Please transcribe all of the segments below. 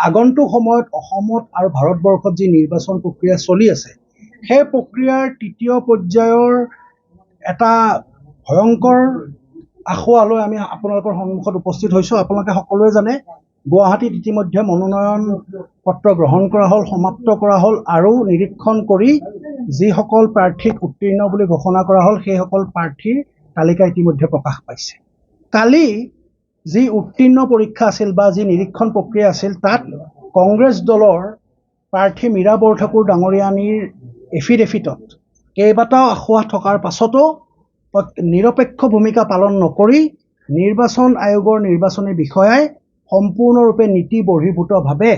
আগন্তুক সময়ত অসমত আৰু ভাৰতবৰ্ষত যি নিৰ্বাচন প্ৰক্ৰিয়া চলি আছে সেই প্ৰক্ৰিয়াৰ তৃতীয় পৰ্যায়ৰ এটা ভয়ংকৰ আখোৱালৈ আমি আপোনালোকৰ সন্মুখত উপস্থিত হৈছোঁ। আপোনালোকে সকলোৱে জানে গুৱাহাটীত ইতিমধ্যে মনোনয়ন পত্ৰ গ্ৰহণ কৰা হ'ল, সমাপ্ত কৰা হ'ল আৰু নিৰীক্ষণ কৰি যিসকল প্ৰাৰ্থীক উত্তীৰ্ণ বুলি ঘোষণা কৰা হ'ল সেইসকল প্ৰাৰ্থীৰ তালিকা ইতিমধ্যে প্ৰকাশ পাইছে। কালি যি উত্তীৰ্ণ পৰীক্ষা আছিল বা যি নিৰীক্ষণ প্ৰক্ৰিয়া আছিল তাত কংগ্ৰেছ দলৰ প্ৰাৰ্থী মীৰা বৰঠাকুৰ ডাঙৰীয়ানীৰ এফিডেভিটত কেইবাটাও আখোৱা থকাৰ পাছতো নিৰপেক্ষ ভূমিকা পালন নকৰি নিৰ্বাচন আয়োগৰ নিৰ্বাচনী বিষয়াই সম্পূৰ্ণৰূপে নীতি বহিৰ্ভূতভাৱে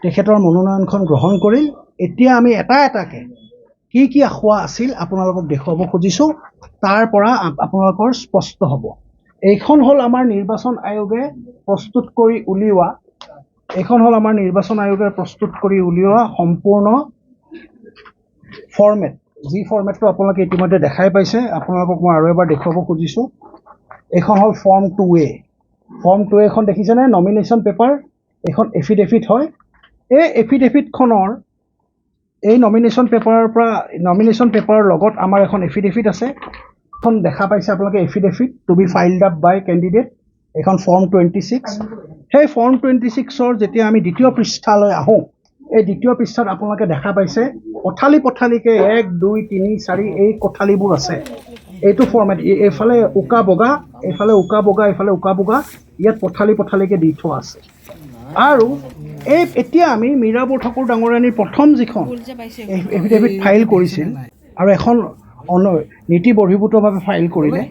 তেখেতৰ মনোনয়নখন গ্ৰহণ কৰিল। এতিয়া আমি এটা এটাকৈ কি আখোৱা আছিল আপোনালোকক দেখুৱাব খুজিছোঁ, তাৰ পৰা আপোনালোকৰ স্পষ্ট হ'ব। এইখন হ'ল আমাৰ নিৰ্বাচন আয়োগে প্ৰস্তুত কৰি উলিওৱা সম্পূৰ্ণ ফৰ্মেট, যি ফৰ্মেটটো আপোনালোকে ইতিমধ্যে দেখাই পাইছে। আপোনালোকক মই আৰু এবাৰ দেখুৱাব খুজিছোঁ। এইখন হ'ল ফৰ্ম 2A। ফৰ্ম 2A খন দেখিছেনে? নমিনেশ্যন পেপাৰ, এইখন এফিডেভিট হয়। এই এফিডেভিটখনৰ এই নমিনেশ্যন পেপাৰৰ লগত আমাৰ এখন এফিডেভিট আছে। এখন দেখা পাইছে আপোনালোকে, affidavit to be filed up by candidate, এইখন ফৰ্ম 26। সেই ফৰ্ম 26ৰ যেতিয়া আমি দ্বিতীয় পৃষ্ঠালৈ আহোঁ, এই দ্বিতীয় পৃষ্ঠাত আপোনালোকে দেখা পাইছে পথালিকৈ 1, 2, 3, 4 এই কোঠালিবোৰ আছে। এইটো ফৰ্মেট, এইফালে উকা বগা, এইফালে উকা বগা, এইফালে উকা বগা, ইয়াত পথালিকৈ দি থোৱা আছে। আৰু এতিয়া আমি মীৰা বৰঠাকুৰ ডাঙৰীয়ানীৰ প্ৰথম যিখন এফিডেভিট ফাইল কৰিছিল আৰু এখন নীতি বহিৰ্ভূতভাৱে ফাইল কৰিলে,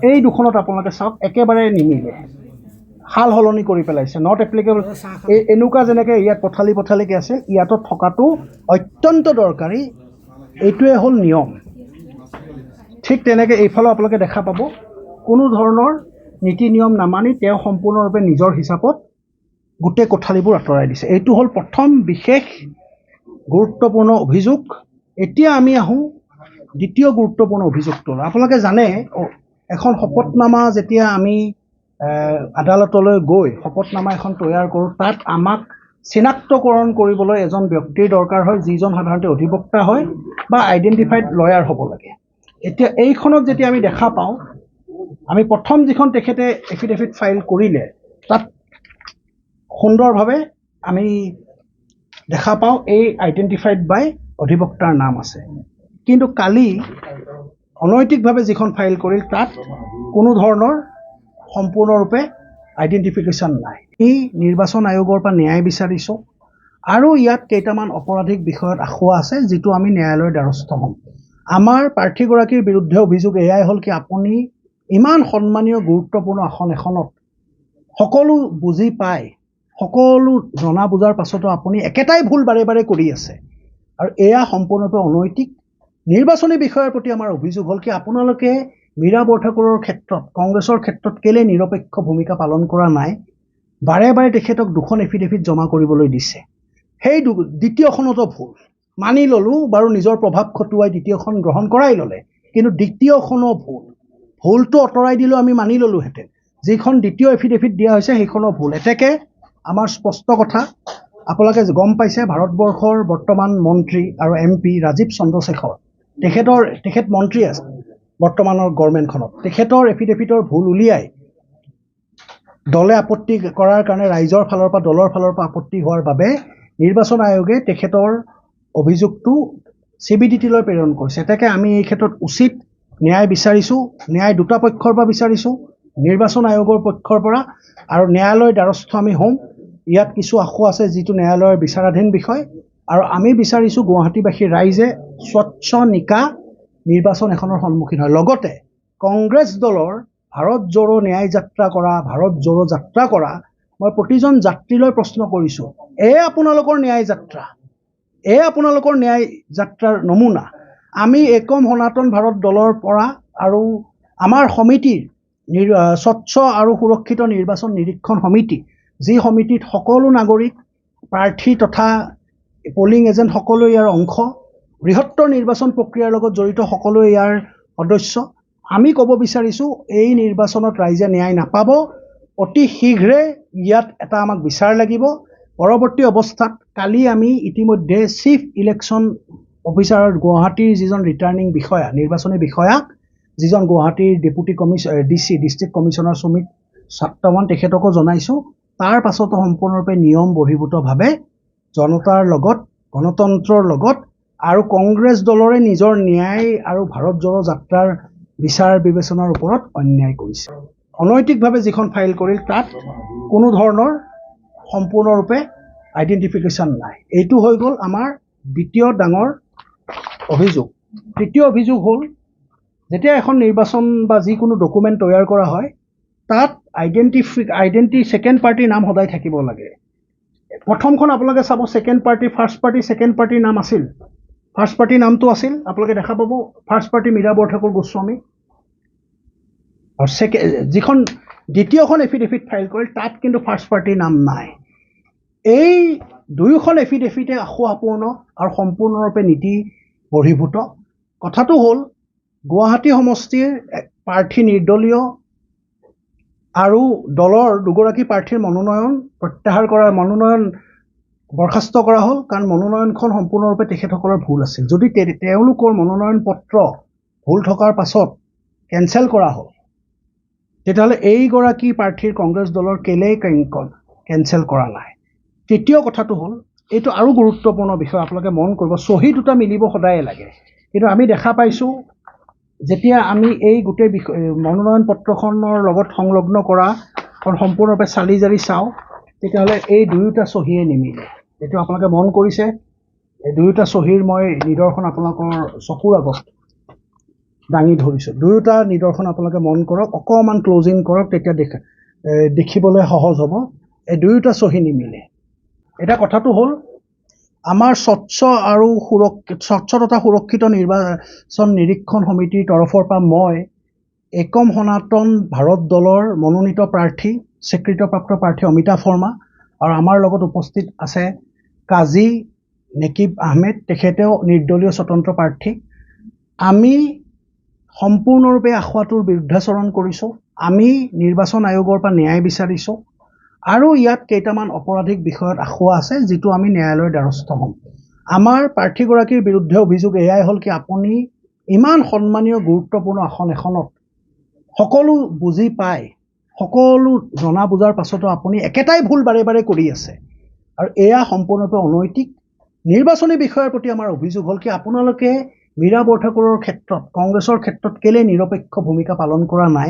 এই দুখনত আপোনালোকে চাওক একেবাৰে নিমিলে, সাল সলনি কৰি পেলাইছে, নট এপ্লিকেবল। এনেকুৱা যেনেকৈ ইয়াত পথালিকৈ আছে, ইয়াতো থকাটো অত্যন্ত দৰকাৰী, এইটোৱে হ'ল নিয়ম। ঠিক তেনেকৈ এইফালেও আপোনালোকে দেখা পাব কোনো ধৰণৰ নীতি নিয়ম নামানি তেওঁ সম্পূৰ্ণৰূপে নিজৰ হিচাপত গোটেই কোঠালিবোৰ আঁতৰাই দিছে। এইটো হ'ল প্ৰথম বিশেষ গুৰুত্বপূৰ্ণ অভিযোগ। এতিয়া আমি আহোঁ দ্বিতীয় গুৰুত্বপূৰ্ণ অভিযোগটোলৈ। আপোনালোকে জানে এখন শপতনামা যেতিয়া আমি আদালতলৈ গৈ শপতনামা এখন তৈয়াৰ কৰোঁ, তাত আমাক চিনাক্তকৰণ কৰিবলৈ এজন ব্যক্তিৰ দৰকাৰ হয়, যিজন সাধাৰণতে অধিবক্তা হয় বা আইডেণ্টিফাইড লয়াৰ হ'ব লাগে। এতিয়া এইখনত যেতিয়া আমি দেখা পাওঁ, আমি প্ৰথম যিখন তেখেতে এফিডেভিট ফাইল কৰিলে তাত সুন্দৰভাৱে আমি দেখা পাওঁ এই আইডেণ্টিফাইড বাই অধিবক্তাৰ নাম আছে। কিন্তু কালি অনৈতিকভাৱে যিখন ফাইল কৰিল তাত কোনো ধৰণৰ সম্পূৰ্ণৰূপে আইডেণ্টিফিকেশ্যন নাই। এই নিৰ্বাচন আয়োগৰ পৰা ন্যায় বিচাৰিছোঁ আৰু ইয়াত কেইটামান অপৰাধিক বিষয়ত আখোৱা আছে, যিটো আমি ন্যায়ালয়ৰ দ্বাৰস্থ হ'ম। আমাৰ প্ৰাৰ্থীগৰাকীৰ বিৰুদ্ধে অভিযোগ এয়াই হ'ল কি, আপুনি ইমান সন্মানীয় গুৰুত্বপূৰ্ণ আসন এখনত সকলো বুজি পাই, সকলো জনা বুজাৰ পাছতো আপুনি একেটাই ভুল বাৰে বাৰে কৰি আছে আৰু এয়া সম্পূৰ্ণৰূপে অনৈতিক। নিৰ্বাচনী বিষয়ৰ প্ৰতি আমাৰ অভিযোগ হ'ল কি, আপোনালোকে মীৰা বৰঠাকুৰৰ ক্ষেত্ৰত, কংগ্ৰেছৰ ক্ষেত্ৰত কেলে নিৰপেক্ষ ভূমিকা পালন কৰা নাই? বাৰে বাৰে তেখেতক দুখন এফিডেভিট জমা কৰিবলৈ দিছে, সেই দ্বিতীয়খনতো ভুল মানি ল'লোঁ বাৰু, নিজৰ প্ৰভাৱ খটুৱাই দ্বিতীয়খন গ্ৰহণ কৰাই ল'লে, কিন্তু দ্বিতীয়খনো ভুলটো আঁতৰাই দিলেও আমি মানি ল'লোহেঁতেন। যিখন দ্বিতীয় এফিডেভিট দিয়া হৈছে সেইখনো ভুল। এতেকে আমাৰ স্পষ্ট কথা, আপোনালোকে গম পাইছে ভাৰতবৰ্ষৰ বৰ্তমান মন্ত্ৰী আৰু MP ৰাজীৱ চন্দ্ৰশেখৰ, তেখেত মন্ত্ৰী আছে বৰ্তমানৰ গভৰ্ণমেণ্টখনত, তেখেতৰ এফিডেভিটৰ ভুল উলিয়াই দলে আপত্তি কৰাৰ কাৰণে ৰাইজৰ ফালৰ পৰা, দলৰ ফালৰ পৰা আপত্তি হোৱাৰ বাবে নিৰ্বাচন আয়োগে তেখেতৰ অভিযোগটো CBDT-লৈ প্ৰেৰণ কৰিছে। এতেকে আমি এই ক্ষেত্ৰত উচিত ন্যায় বিচাৰিছোঁ, ন্যায় দুটা পক্ষৰ পৰা বিচাৰিছোঁ, নিৰ্বাচন আয়োগৰ পক্ষৰ পৰা, আৰু ন্যায়ালয়ৰ দ্বাৰস্থ আমি হ'ম। ইয়াত কিছু আখোৱা আছে যিটো ন্যায়ালয়ৰ বিচাৰাধীন বিষয়, আৰু আমি বিচাৰিছোঁ গুৱাহাটীবাসীৰ ৰাইজে স্বচ্ছ নিকা নিৰ্বাচন এখনৰ সন্মুখীন হয়। লগতে কংগ্ৰেছ দলৰ ভাৰত জোড়ো যাত্ৰা কৰা মই প্ৰতিজন যাত্ৰীলৈ প্ৰশ্ন কৰিছোঁ, আপোনালোকৰ ন্যায় যাত্ৰাৰ নমুনা আমি একম সনাতন ভাৰত দলৰ পৰা আৰু আমাৰ সমিতিৰ স্বচ্ছ আৰু সুৰক্ষিত নিৰ্বাচন নিৰীক্ষণ সমিতি, যি সমিতিত সকলো নাগৰিক, প্ৰাৰ্থী তথা পলিং এজেণ্ট সকলোৱে ইয়াৰ অংশ, বৃহত্তৰ নিৰ্বাচন প্ৰক্ৰিয়াৰ লগত জড়িত সকলোৱে ইয়াৰ সদস্য। আমি ক'ব বিচাৰিছোঁ এই নিৰ্বাচনত ৰাইজে ন্যায় নাপাব, অতি শীঘ্ৰে ইয়াত এটা আমাক বিচাৰ লাগিব। পৰৱৰ্তী অৱস্থাত কালি আমি ইতিমধ্যে চিফ ইলেকশ্যন অফিচাৰ গুৱাহাটীৰ যিজন ৰিটাৰ্ণিং বিষয়া নিৰ্বাচনী বিষয়া যিজন গুৱাহাটীৰ deputy DC district commissioner Sumit Satyawan তেখেতকো জনাইছোঁ। তাৰ পাছতো সম্পূৰ্ণৰূপে নিয়ম বহিৰ্ভূতভাৱে জনতাৰ লগত গণতন্ত্ৰৰ লগত আৰু কংগ্ৰেছ দলৰে নিজৰ ন্যায় আৰু ভাৰত জোড়ো যাত্ৰাৰ বিচাৰ বিবেচনাৰ ওপৰত অন্যায় কৰিছে। অনৈতিকভাৱে যিখন ফাইল কৰিল তাত কোনো ধৰণৰ সম্পূৰ্ণৰূপে আইডেণ্টিফিকেশ্যন নাই। এইটো হৈ গ'ল আমাৰ দ্বিতীয় ডাঙৰ অভিযোগ। তৃতীয় অভিযোগ হ'ল যেতিয়া এখন নিৰ্বাচন বা যিকোনো ডকুমেণ্ট তৈয়াৰ কৰা হয় তাত ছেকেণ্ড পাৰ্টিৰ নাম সদায় থাকিব লাগে। প্ৰথমখন আপোনালোকে চাব second party first party second পাৰ্টিৰ নাম আছিল। ফাৰ্ষ্ট পাৰ্টিৰ নামটো আছিল আপোনালোকে দেখা পাব ফাৰ্ষ্ট পাৰ্টি মীৰা বৰঠাকুৰ গোস্বামী আৰু যিখন দ্বিতীয়খন এফিডেভিট ফাইল কৰিল তাত কিন্তু ফাৰ্ষ্ট পাৰ্টিৰ নাম নাই। এই দুয়োখন এফিডেভিটে আখুৱাপূৰ্ণ আৰু সম্পূৰ্ণৰূপে নীতি বহিৰ্ভূত। কথাটো হ'ল গুৱাহাটী সমষ্টিৰ প্ৰাৰ্থী নিৰ্দলীয় আৰু দলৰ দুগৰাকী প্ৰাৰ্থীৰ মনোনয়ন প্ৰত্যাহাৰ কৰা মনোনয়ন বৰখাস্ত কৰা হ'ল কাৰণ মনোনয়নখন সম্পূৰ্ণৰূপে তেখেতসকলৰ ভুল আছিল। যদি তেওঁলোকৰ মনোনয়ন পত্ৰ ভুল থকাৰ পাছত কেঞ্চেল কৰা হ'ল তেতিয়াহ'লে এইগৰাকী প্ৰাৰ্থীৰ কংগ্ৰেছ দলৰ কেলেই কেঞ্চেল কৰা নাই। তৃতীয় কথাটো হ'ল এইটো আৰু গুৰুত্বপূৰ্ণ বিষয় আপোনালোকে মন কৰিব চহী দুটা মিলিব সদায়ে লাগে কিন্তু আমি দেখা পাইছোঁ যেতিয়া আমি এই গোটেই মনোনয়ন পত্ৰখনৰ লগত সংলগ্ন কৰা সম্পূৰ্ণৰূপে চালি জাৰি চাওঁ তেতিয়াহ'লে এই দুয়োটা চহীয়ে নিমিলে। এইটো আপোনালোকে মন কৰিছে এই দুয়োটা চহীৰ মই নিদৰ্শন আপোনালোকৰ চকুৰ আগত দাঙি ধৰিছোঁ। দুয়োটা নিদৰ্শন আপোনালোকে মন কৰক অকণমান ক্লজিং কৰক তেতিয়া দেখিবলৈ সহজ হ'ব। এই দুয়োটা চহী নিমিলে। এটা কথাটো হ'ল আমাৰ স্বচ্ছ তথা সুৰক্ষিত নিৰ্বাচন নিৰীক্ষণ সমিতিৰ তৰফৰ পৰা মই একম সনাতন ভাৰত দলৰ মনোনীত প্ৰাৰ্থী স্বীকৃতপ্ৰাপ্ত প্ৰাৰ্থী অমিতাভ শৰ্মা আৰু আমাৰ লগত উপস্থিত আছে কাজী নেকিব আহমেদ তেখেতেও নিৰ্দলীয় স্বতন্ত্ৰ প্ৰাৰ্থী। আমি সম্পূৰ্ণৰূপে আখুৱাটোৰ বিৰুদ্ধাচৰণ কৰিছোঁ। আমি নিৰ্বাচন আয়োগৰ পৰা ন্যায় বিচাৰিছোঁ আৰু ইয়াত কেইটামান অপৰাধিক বিষয়ত আখুৱা আছে যিটো আমি ন্যায়ালয়ৰ দ্বাৰস্থ হ'ম। আমাৰ প্ৰাৰ্থীগৰাকীৰ বিৰুদ্ধে অভিযোগ এয়াই হ'ল কি আপুনি ইমান সন্মানীয় গুৰুত্বপূৰ্ণ আসন এখনত সকলো বুজি পাই সকলো জনা বুজাৰ পাছতো আপুনি একেটাই ভুল বাৰে বাৰে কৰি আছে আৰু এয়া সম্পূৰ্ণৰূপে অনৈতিক। নিৰ্বাচনী বিষয়ৰ প্ৰতি আমাৰ অভিযোগ হ'ল কি আপোনালোকে মীৰা বৰঠাকুৰৰ ক্ষেত্ৰত কংগ্ৰেছৰ ক্ষেত্ৰত কেলে নিৰপেক্ষ ভূমিকা পালন কৰা নাই।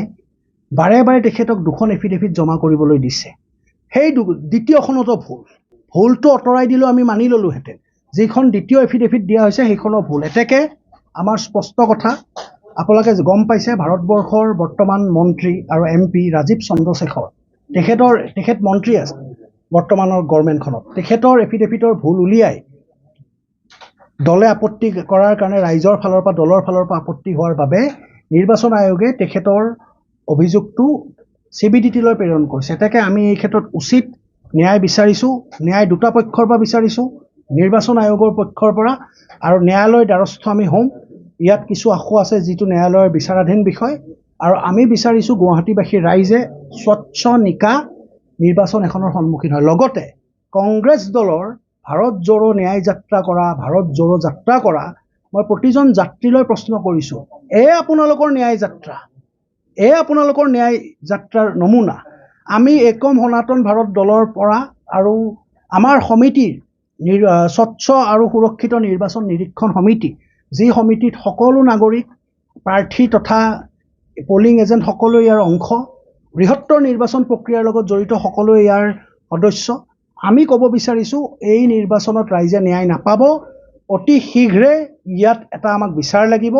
বাৰে বাৰে তেখেতক দুখন এফিডেভিট জমা কৰিবলৈ দিছে। সেই দ্বিতীয়খনতো ভুলটো আঁতৰাই দিলেও আমি মানি ল'লোহেঁতেন। যিখন দ্বিতীয় এফিডেভিট দিয়া হৈছে সেইখনো ভুল। এতেকে আমাৰ স্পষ্ট কথা আপোনালোকে গম পাইছে ভাৰতবৰ্ষৰ বৰ্তমান মন্ত্ৰী আৰু MP ৰাজীৱ চন্দ্ৰশেখৰ তেখেত মন্ত্ৰী আছে বৰ্তমানৰ গভৰ্ণমেণ্টখনত। তেখেতৰ এফিডেভিটৰ ভুল উলিয়াই দলে আপত্তি কৰাৰ কাৰণে ৰাইজৰ ফালৰ পৰা দলৰ ফালৰ পৰা আপত্তি হোৱাৰ বাবে নিৰ্বাচন আয়োগে তেখেতৰ অভিযোগটো CBDT-লৈ প্ৰেৰণ কৰিছে। এতেকে আমি এই ক্ষেত্ৰত উচিত ন্যায় বিচাৰিছোঁ। ন্যায় দুটা পক্ষৰ পৰা বিচাৰিছোঁ নিৰ্বাচন আয়োগৰ পক্ষৰ পৰা আৰু ন্যায়ালয়ৰ দ্বাৰস্থ আমি হ'ম। ইয়াত কিছু আখুৱা আছে যিটো ন্যায়ালয়ৰ বিচাৰাধীন বিষয় আৰু আমি বিচাৰিছোঁ গুৱাহাটীবাসীৰ ৰাইজে স্বচ্ছ নিকা নিৰ্বাচন এখনৰ সন্মুখীন হয়। লগতে কংগ্ৰেছ দলৰ ভাৰত জোড়ো ন্যায় যাত্ৰা কৰা মই প্ৰতিজন যাত্ৰীলৈ প্ৰশ্ন কৰিছোঁ আপোনালোকৰ ন্যায় যাত্ৰা আপোনালোকৰ ন্যায় যাত্ৰাৰ নমুনা আমি একম সনাতন ভাৰত দলৰ পৰা আৰু আমাৰ সমিতিৰ স্বচ্ছ আৰু সুৰক্ষিত নিৰ্বাচন নিৰীক্ষণ সমিতি যি সমিতিত সকলো নাগৰিক প্ৰাৰ্থী তথা পলিং এজেণ্ট সকলোৱে ইয়াৰ অংশ বৃহত্তৰ নিৰ্বাচন প্ৰক্ৰিয়াৰ লগত জড়িত সকলোৱে ইয়াৰ সদস্য। আমি ক'ব বিচাৰিছোঁ এই নিৰ্বাচনত ৰাইজে ন্যায় নাপাব। অতি শীঘ্ৰে ইয়াত এটা আমাক বিচাৰ লাগিব।